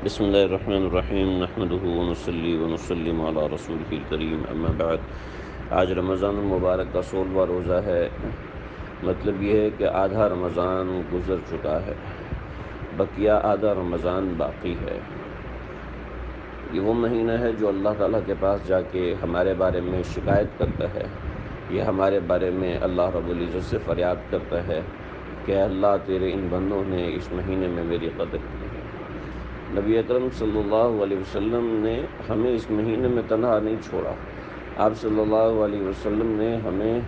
بسم اللہ الرحمن الرحیم نحمدہ ونصلی ونسلم علی رسولہ الکریم اما بعد۔ آج رمضان المبارک کا 16واں روزہ ہے۔ مطلب یہ ہے کہ آدھا رمضان گزر چکا ہے، بقیہ آدھا رمضان باقی ہے۔ یہ وہ مہینہ ہے جو اللہ تعالیٰ کے پاس جا کے ہمارے بارے میں شکایت کرتا ہے، یہ ہمارے بارے میں اللہ رب العزت سے فریاد کرتا ہے کہ اللہ تیرے ان بندوں نے اس مہینے میں میری قدر کی ہے۔ نبی اکرم صلی اللہ علیہ وسلم نے ہمیں اس مہینے میں تنہا نہیں چھوڑا۔ آپ صلی اللہ علیہ وسلم نے ہمیں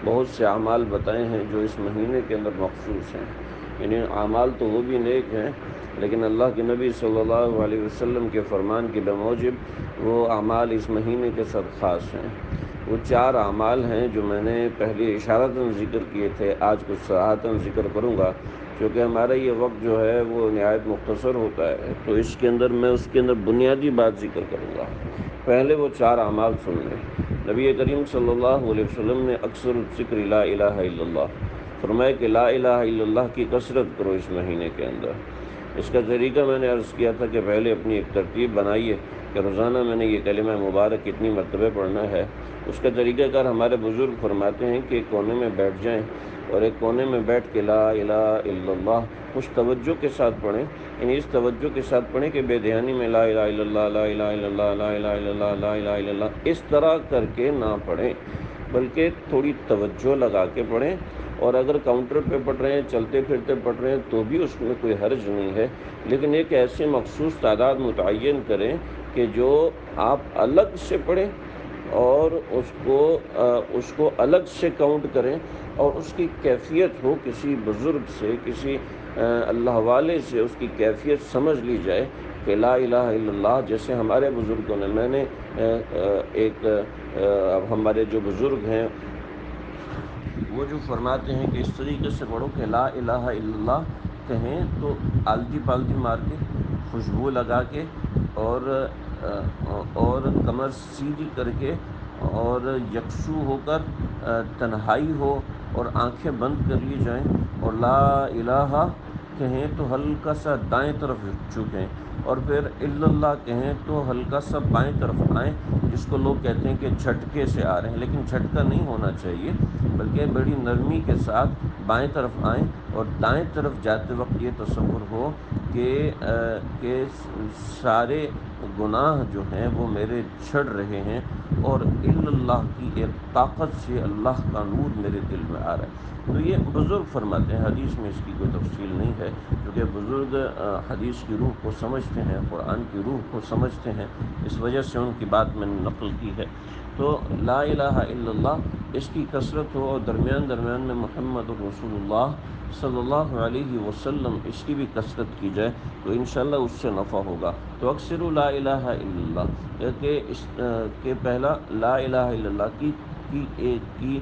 بہت سے اعمال بتائے ہیں جو اس مہینے کے اندر مخصوص ہیں۔ یعنی اعمال تو وہ بھی نیک ہیں، لیکن اللہ کے نبی صلی اللہ علیہ وسلم کے فرمان کے بموجب وہ اعمال اس مہینے کے ساتھ خاص ہیں۔ وہ 4 اعمال ہیں جو میں نے پہلے اشارتاً ذکر کیے تھے، آج کچھ صراحتاً ذکر کروں گا، کیونکہ ہمارا یہ وقت جو ہے وہ نہایت مختصر ہوتا ہے، تو اس کے اندر بنیادی بات ذکر کروں گا۔ پہلے وہ 4 اعمال سن لیں۔ نبی کریم صلی اللہ علیہ وسلم نے اکثر الذکر لا الہ الا اللہ فرمایا کہ لا الہ الا اللہ کی کثرت کرو اس مہینے کے اندر۔ اس کا طریقہ میں نے عرض کیا تھا کہ پہلے اپنی ایک ترتیب بنائیے کہ روزانہ میں نے یہ کلمہ مبارک کتنی مرتبہ پڑھنا ہے۔ اس کا طریقہ کار ہمارے بزرگ فرماتے ہیں کہ ایک کونے میں بیٹھ جائیں اور ایک کونے میں بیٹھ کے لا الہ الا اللہ کچھ توجہ کے ساتھ پڑھیں، یعنی اس توجہ کے ساتھ پڑھیں کہ بے دھیانی میں لا الہ الا اللہ لا الہ الا اللہ لا الہ الا اللہ لا الہ الا اللہ اس طرح کر کے نہ پڑھیں، بلکہ تھوڑی توجہ لگا کے پڑھیں۔ اور اگر کاؤنٹر پہ پڑھ رہے ہیں، چلتے پھرتے پڑھ رہے ہیں تو بھی اس میں کوئی حرج نہیں ہے، لیکن ایک ایسے مخصوص تعداد متعین کریں کہ جو آپ الگ سے پڑھیں اور اس کو الگ سے کاؤنٹ کریں، اور اس کی کیفیت ہو کسی بزرگ سے، کسی اللہ والے سے اس کی کیفیت سمجھ لی جائے کہ لا الہ الا اللہ جیسے ہمارے بزرگوں نے، میں نے اب ہمارے جو بزرگ ہیں وہ جو فرماتے ہیں کہ اس طریقے سے پڑھو کہ لا الہ الا اللہ کہیں تو آلتی پالتی مار کے، خوشبو لگا کے، اور کمر سیدھی کر کے اور یکسو ہو کر تنہائی ہو اور آنکھیں بند کر لی جائیں، اور لا الہ کہیں تو ہلکا سا دائیں طرف جھکیں، اور پھر الا اللہ کہیں تو ہلکا سا بائیں طرف آئیں، جس کو لوگ کہتے ہیں کہ جھٹکے سے آ رہے ہیں، لیکن جھٹکا نہیں ہونا چاہیے، بلکہ بڑی نرمی کے ساتھ بائیں طرف آئیں، اور دائیں طرف جاتے وقت یہ تصور ہو کہ سارے گناہ جو ہیں وہ میرے جھڑ رہے ہیں، اور الا اللہ کی ایک طاقت سے اللہ کا نور میرے دل میں آ رہا ہے۔ تو یہ بزرگ فرماتے ہیں، حدیث میں اس کی کوئی تفصیل نہیں ہے، کیونکہ بزرگ حدیث کی روح کو سمجھتے ہیں، قرآن کی روح کو سمجھتے ہیں، اس وجہ سے ان کی بات میں نے نقل کی ہے۔ تو لا الہ الا اللہ اس کی کثرت ہو، اور درمیان میں محمد رسول اللہ صلی اللہ علیہ وسلم اس کی بھی کثرت کی جائے تو انشاءاللہ اس سے نفع ہوگا۔ تو اکثر لا الہ الا اللہ کہ پہلا لا الہ الا اللہ کی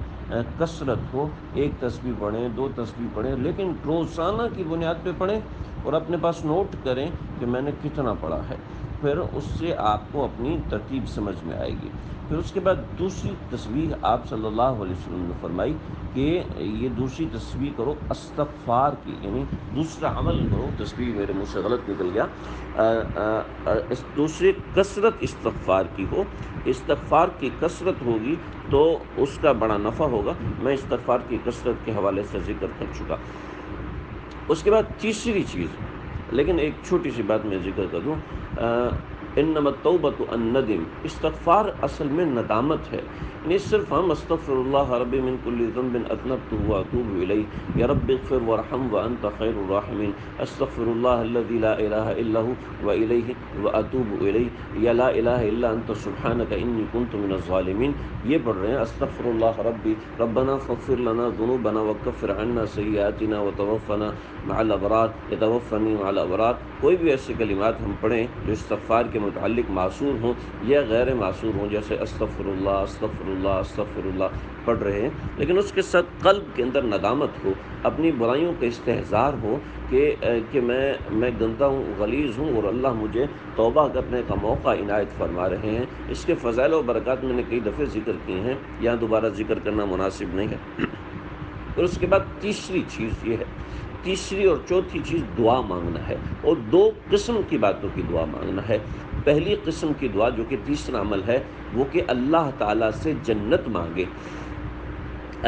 کثرت ہو، ایک تسبیح پڑھیں، 2 تسبیح پڑھیں، لیکن روزانہ کی بنیاد پہ پڑھیں، اور اپنے پاس نوٹ کریں کہ میں نے کتنا پڑھا ہے، پھر اس سے آپ کو اپنی ترتیب سمجھ میں آئے گی۔ پھر اس کے بعد دوسری تسبیح آپ صلی اللہ علیہ وسلم نے فرمائی کہ یہ دوسری تسبیح کرو استغفار کی، یعنی دوسرا عمل کرو، تسبیح میرے منہ سے غلط نکل گیا، دوسری کثرت استغفار کی ہو، استغفار کی کثرت ہوگی تو اس کا بڑا نفع ہوگا۔ میں استغفار کی کثرت کے حوالے سے ذکر کر چکا۔ اس کے بعد تیسری چیز، لیکن ایک چھوٹی سی بات میں ذکر کر دوں، انما التوبۃ الندم، استغفار اصل میں ندامت ہے، یعنی صرف ہم استغفر اللہ ربی من کل ذنب اذنبته واتوب الیہ یا رب اغفر وارحم وانت خیر الراحمین، استغفر اللہ الذی لا الہ الا هو والیہ واتوب الیہ، یا لا الہ الا انت سبحانک انی کنت من الظالمین، یہ پڑھ رہے ہیں استغفر اللہ ربی ربنا فاغفر لنا ذنوبنا وکفر عنا سیئاتنا وتوفنا مع الابرار یتوفنی مع الابرار۔ کوئی بھی ایسے کلمات ہم پڑھیں جو استغفار کے متعلق معصور ہوں یا غیر معصور ہوں، جیسے استغفر اللہ استغفر اللہ استغفر اللہ پڑھ رہے ہیں، لیکن اس کے ساتھ قلب کے اندر ندامت ہو، اپنی برائیوں کا استحضار ہو کہ میں گندہ ہوں، غلیظ ہوں، اور اللہ مجھے توبہ کرنے کا موقع عنایت فرما رہے ہیں۔ اس کے فضائل و برکات میں نے کئی دفعے ذکر کیے ہیں، یہاں دوبارہ ذکر کرنا مناسب نہیں ہے۔ اور اس کے بعد تیسری چیز یہ ہے تیسری اور چوتھی چیز دعا مانگنا ہے، اور دو قسم کی باتوں کی دعا مانگنا ہے۔ پہلی قسم کی دعا جو کہ تیسرا عمل ہے وہ کہ اللہ تعالیٰ سے جنت مانگے،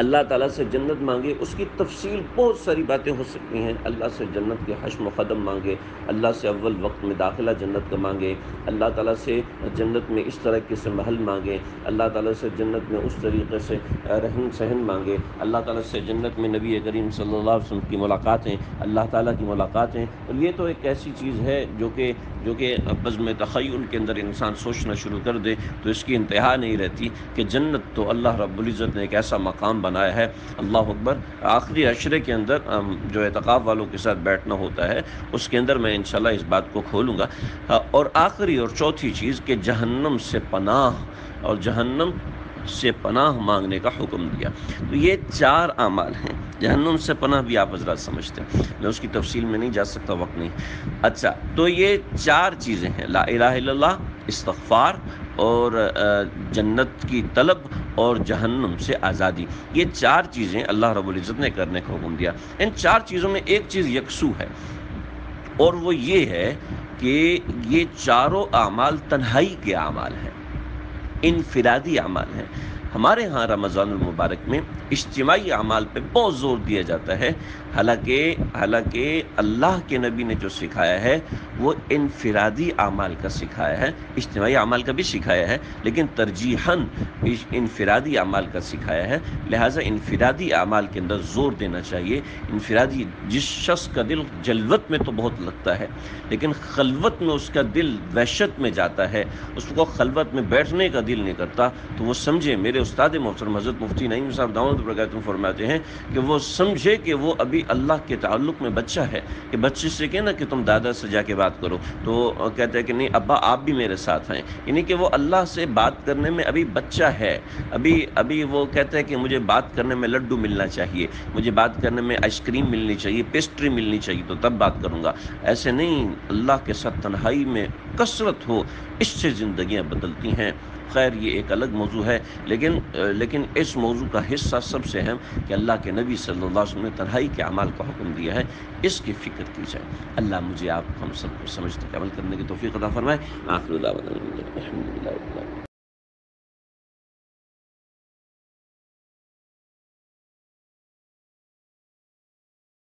اللہ تعالیٰ سے جنت مانگے۔ اس کی تفصیل بہت ساری باتیں ہو سکتی ہیں۔ اللہ سے جنت کے حشم و قدم مانگے، اللہ سے اول وقت میں داخلہ جنت کا مانگے، اللہ تعالیٰ سے جنت میں اس طرح سے محل مانگے، اللہ تعالیٰ سے جنت میں اس طریقے سے رہن سہن مانگے، اللہ تعالیٰ سے جنت میں نبی کریم صلی اللہ علیہ وسلم کی ملاقاتیں، اللہ تعالیٰ کی ملاقاتیں۔ اور یہ تو ایک ایسی چیز ہے جو کہ بزم تخیل کے اندر انسان سوچنا شروع کر دے تو اس کی انتہا نہیں رہتی کہ جنت تو اللہ رب العزت نے ایک ایسا مقام بنایا ہے۔ اللہ اکبر۔ آخری عشرے کے اندر جو اعتکاف والوں کے ساتھ بیٹھنا ہوتا ہے اس کے اندر میں انشاءاللہ اس بات کو کھولوں گا۔ اور آخری اور چوتھی چیز کہ جہنم سے پناہ، اور جہنم سے پناہ مانگنے کا حکم دیا۔ تو یہ 4 اعمال ہیں۔ جہنم سے پناہ بھی آپ حضرات سمجھتے ہیں، میں اس کی تفصیل میں نہیں جا سکتا، وقت نہیں۔ اچھا، تو یہ 4 چیزیں ہیں، لا الہ الا اللہ، استغفار، اور جنت کی طلب، اور جہنم سے آزادی۔ یہ 4 چیزیں اللہ رب العزت نے کرنے کا حکم دیا۔ ان 4 چیزوں میں ایک چیز یکسو ہے، اور وہ یہ ہے کہ یہ چاروں اعمال تنہائی کے اعمال ہیں، انفرادی اعمال ہیں۔ ہمارے ہاں رمضان المبارک میں اجتماعی اعمال پہ بہت زور دیا جاتا ہے، حالانکہ اللہ کے نبی نے جو سکھایا ہے وہ انفرادی اعمال کا سکھایا ہے، اجتماعی اعمال کا بھی سکھایا ہے لیکن ترجیحاً انفرادی اعمال کا سکھایا ہے۔ لہٰذا انفرادی اعمال کے اندر زور دینا چاہیے۔ انفرادی، جس شخص کا دل جلوت میں تو بہت لگتا ہے لیکن خلوت میں اس کا دل وحشت میں جاتا ہے، اس کو خلوت میں بیٹھنے کا دل نہیں کرتا، تو وہ سمجھے، میرے استاد محترم حضرت مفتی نعیم صاحب دامت برکاتہ فرماتے ہیں کہ وہ سمجھے کہ وہ ابھی اللہ کے تعلق میں بچہ ہے، کہ بچے سے کہنا کہ تم دادا سے جا کے بات کرو تو کہتا ہے کہ نہیں ابا آپ بھی میرے ساتھ ہیں، یعنی کہ وہ اللہ سے بات کرنے میں ابھی بچہ ہے، ابھی وہ کہتا ہے کہ مجھے بات کرنے میں لڈو ملنا چاہیے، مجھے بات کرنے میں آئس کریم ملنی چاہیے، پیسٹری ملنی چاہیے تو تب بات کروں گا۔ ایسے نہیں، اللہ کے ساتھ تنہائی میں کثرت ہو، اس سے زندگیاں بدلتی ہیں۔ خیر یہ ایک الگ موضوع ہے، لیکن اس موضوع کا حصہ سب سے اہم کہ اللہ کے نبی صلی اللہ علیہ وسلم نے تنہائی کے اعمال کا حکم دیا ہے، اس کی فکر کی جائے۔ اللہ مجھے آپ ہم سب کو سمجھتے عمل کرنے کی توفیق عطا فرمائے۔ آخر دعوانا الحمدللہ رب العالمین۔